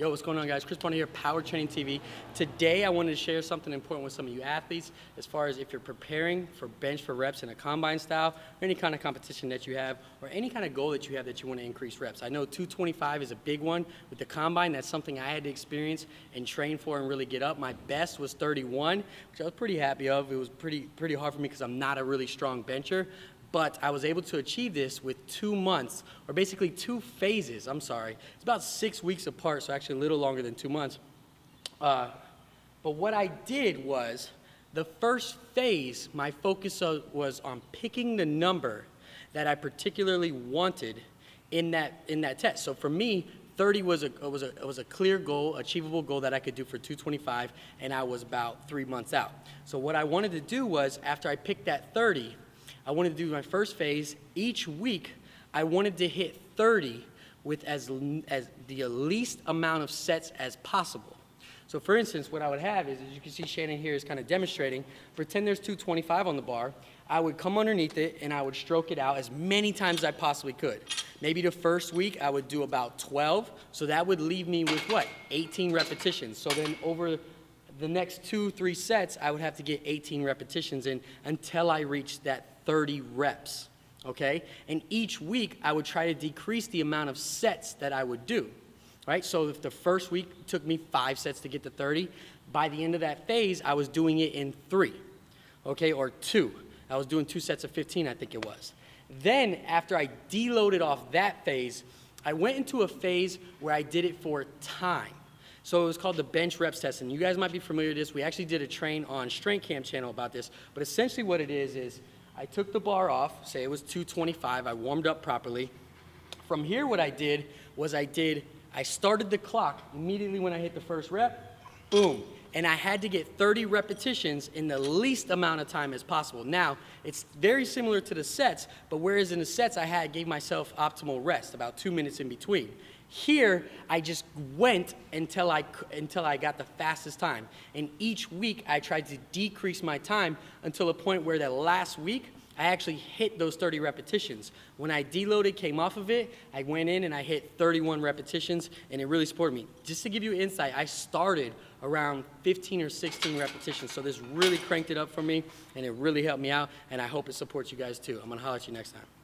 Yo, what's going on, guys? Chris Bonner here, Power Training TV. Today, I wanted to share something important with some of you athletes as far as if you're preparing for bench for reps in a combine style or any kind of competition that you have or any kind of goal that you have that you want to increase reps. I know 225 is a big one. With the combine, that's something I had to experience and train for and really get up. My best was 31, which I was pretty happy of. It was pretty hard for me because I'm not a really strong bencher. But I was able to achieve this with 2 months, or basically 2 phases, I'm sorry. It's about 6 weeks apart, so actually a little longer than 2 months. But what I did was, the first phase, my focus was on picking the number that I particularly wanted in that test. So for me, 30 was a clear goal, achievable goal that I could do for 225, and I was about 3 months out. So what I wanted to do was, after I picked that 30, I wanted to do my first phase. Each week, I wanted to hit 30 with as the least amount of sets as possible. So for instance, what I would have is, as you can see Shannon here is kind of demonstrating, pretend there's 225 on the bar. I would come underneath it and I would stroke it out as many times as I possibly could. Maybe the first week I would do about 12, so that would leave me with what? 18 repetitions. So then over the next 2-3 sets, I would have to get 18 repetitions in until I reached that 30 reps, okay? And each week, I would try to decrease the amount of sets that I would do, right? So if the first week took me 5 sets to get to 30, by the end of that phase, I was doing it in 3, okay, or 2. I was doing 2 sets of 15, I think it was. Then, after I deloaded off that phase, I went into a phase where I did it for time. So it was called the bench reps test, and you guys might be familiar with this. We actually did a train on Strength Camp channel about this, but essentially what it is I took the bar off, say it was 225, I warmed up properly. From here, what I did was I started the clock immediately when I hit the first rep, boom, and I had to get 30 repetitions in the least amount of time as possible. Now, it's very similar to the sets, but whereas in the sets I gave myself optimal rest, about 2 minutes in between. Here, I just went until I got the fastest time. And each week, I tried to decrease my time until a point where that last week, I actually hit those 30 repetitions. When I deloaded, came off of it, I went in and I hit 31 repetitions, and it really supported me. Just to give you insight, I started around 15 or 16 repetitions, so this really cranked it up for me, and it really helped me out, and I hope it supports you guys too. I'm gonna holler at you next time.